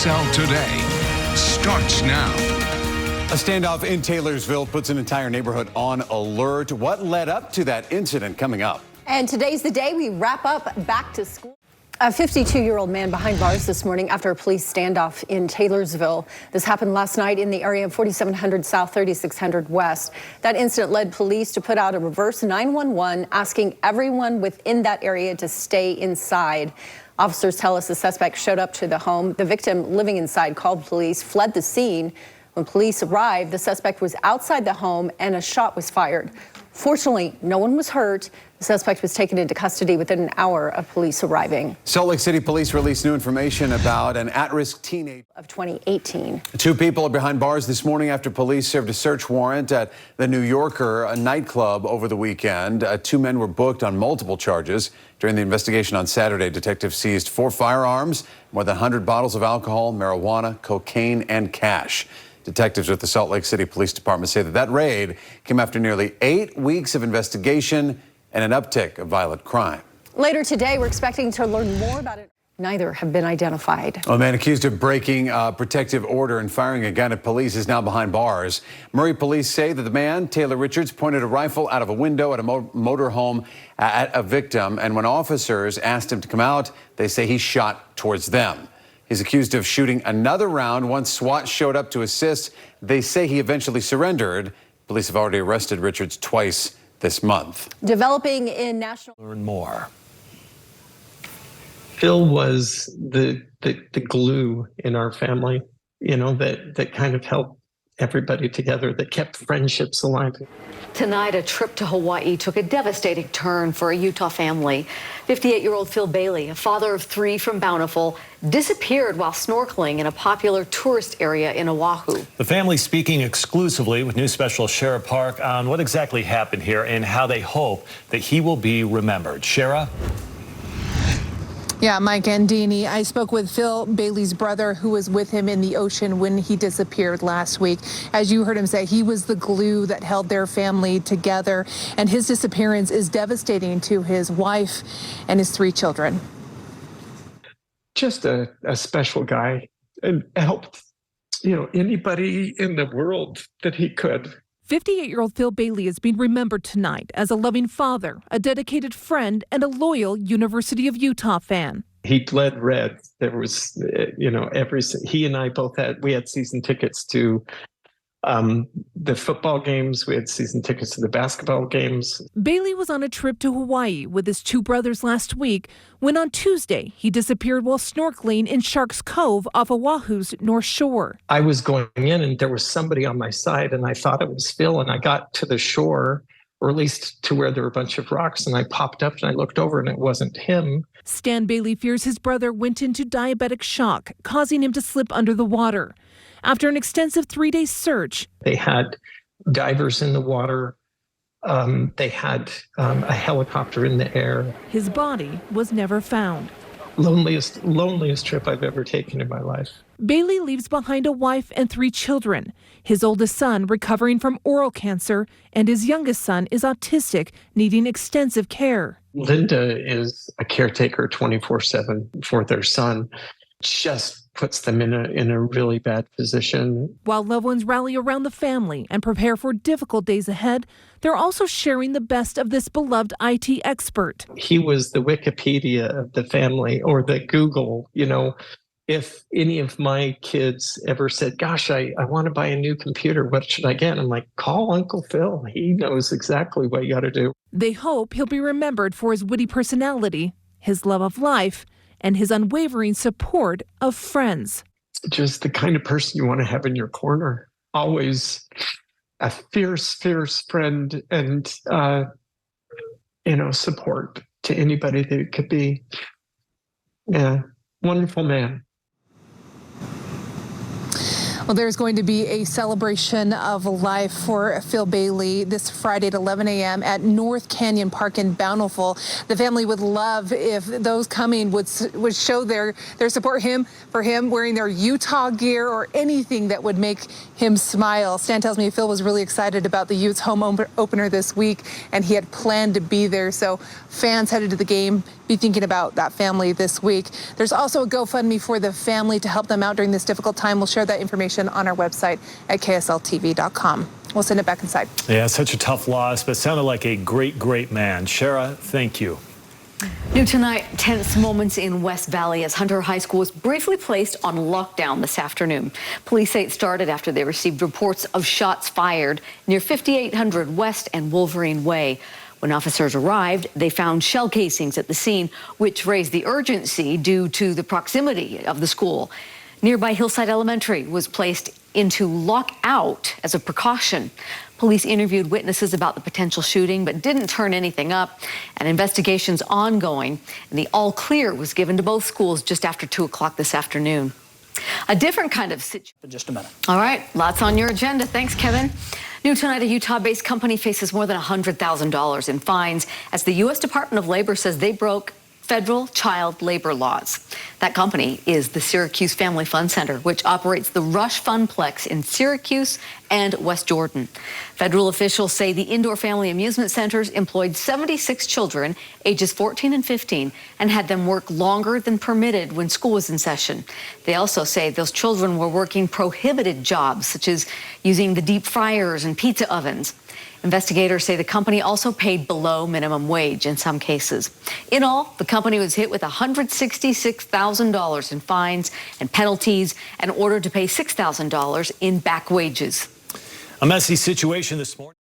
KSL Today starts now. A standoff in Taylorsville puts an entire neighborhood on alert. What led up to that incident coming up? And today's the day we wrap up back to school. A 52-year-old man behind bars this morning after a police standoff in Taylorsville. This happened last night in the area of 4700 South, 3600 West. That incident led police to put out a reverse 911 asking everyone within that area to stay inside. Officers tell us the suspect showed up to the home. The victim living inside called police, fled the scene. When police arrived, the suspect was outside the home and a shot was fired. Fortunately, no one was hurt. The suspect was taken into custody within an hour of police arriving. Salt Lake City police released new information about an at-risk teenager of 2018. Two people are behind bars this morning after police served a search warrant at the New Yorker, a nightclub, over the weekend. Two men were booked on multiple charges. During the investigation on Saturday, detectives seized 4 firearms, more than 100 bottles of alcohol, marijuana, cocaine, and cash. Detectives with the Salt Lake City Police Department say that raid came after nearly 8 weeks of investigation and an uptick of violent crime. Later today, we're expecting to learn more about it. Neither have been identified. A man accused of breaking a protective order and firing a gun at police is now behind bars. Murray police say that the man, Taylor Richards, pointed a rifle out of a window at a motorhome at a victim, and when officers asked him to come out, they say he shot towards them. He's accused of shooting another round once SWAT showed up to assist. They say he eventually surrendered. Police have already arrested Richards twice this month. Developing in national. Learn more. Phil was the glue in our family, you know, that kind of helped everybody together, that kept friendships alive. Tonight, a trip to Hawaii took a devastating turn for a Utah family. 58-year-old Phil Bailey, a father of 3 from Bountiful, disappeared while snorkeling in a popular tourist area in Oahu. The family speaking exclusively with News Specialist Shara Park on what exactly happened here and how they hope that he will be remembered. Shara? Yeah, Mike and Deanie, I spoke with Phil Bailey's brother, who was with him in the ocean when he disappeared last week. As you heard him say, he was the glue that held their family together, and his disappearance is devastating to his wife and his 3 children. Just a special guy, and helped, you know, anybody in the world that he could. 58-year-old Phil Bailey is being remembered tonight as a loving father, a dedicated friend, and a loyal University of Utah fan. He bled red. There was, you know, he and I both had season tickets to the football games. We had season tickets to the basketball games. Bailey was on a trip to Hawaii with his 2 brothers last week when on Tuesday he disappeared while snorkeling in Sharks Cove off Oahu's North Shore. I was going in and there was somebody on my side and I thought it was Phil, and I got to the shore, or at least to where there were a bunch of rocks, and I popped up and I looked over and it wasn't him. Stan Bailey fears his brother went into diabetic shock, causing him to slip under the water. After an extensive 3-day search, they had divers in the water. They had a helicopter in the air. His body was never found. Loneliest trip I've ever taken in my life. Bailey leaves behind a wife and 3 children. His oldest son recovering from oral cancer, and his youngest son is autistic, needing extensive care. Linda is a caretaker 24/7 for their son. Just puts them in a really bad position. While loved ones rally around the family and prepare for difficult days ahead, they're also sharing the best of this beloved IT expert. He was the Wikipedia of the family, or the Google. You know, if any of my kids ever said, gosh, I want to buy a new computer, what should I get? I'm like, call Uncle Phil. He knows exactly what you got to do. They hope he'll be remembered for his witty personality, his love of life, and his unwavering support of friends. Just the kind of person you want to have in your corner. Always a fierce friend, and, you know, support to anybody that it could be. Yeah, wonderful man. Well, there's going to be a celebration of life for Phil Bailey this Friday at 11 a.m. at North Canyon Park in Bountiful. The family would love if those coming would show their support for him wearing their Utah gear or anything that would make him smile. Stan tells me Phil was really excited about the Utes home opener this week, and he had planned to be there. So fans headed to the game be thinking about that family this week. There's also a GoFundMe for the family to help them out during this difficult time. We'll share that information on our website at KSL-TV.com. We'll send it back inside. Yeah, such a tough loss, but sounded like a great, great man. Shara, thank you. New tonight, tense moments in West Valley as Hunter High School was briefly placed on lockdown this afternoon. Police say it started after they received reports of shots fired near 5800 West and Wolverine Way. When officers arrived, they found shell casings at the scene, which raised the urgency due to the proximity of the school. Nearby Hillside Elementary was placed into lockout as a precaution. Police interviewed witnesses about the potential shooting, but didn't turn anything up. An investigation's ongoing, and the all clear was given to both schools just after 2 o'clock this afternoon. A different kind of situation. In just a minute. All right, lots on your agenda. Thanks, Kevin. New tonight, a Utah-based company faces more than $100,000 in fines as the U.S. Department of Labor says they broke federal child labor laws. That company is the Syracuse Family Fun Center, which operates the Rush Funplex in Syracuse and West Jordan. Federal officials say the indoor family amusement centers employed 76 children ages 14 and 15 and had them work longer than permitted when school was in session. They also say those children were working prohibited jobs, such as using the deep fryers and pizza ovens. Investigators say the company also paid below minimum wage in some cases. In all, the company was hit with $166,000 in fines and penalties and ordered to pay $6,000 in back wages. A messy situation this morning.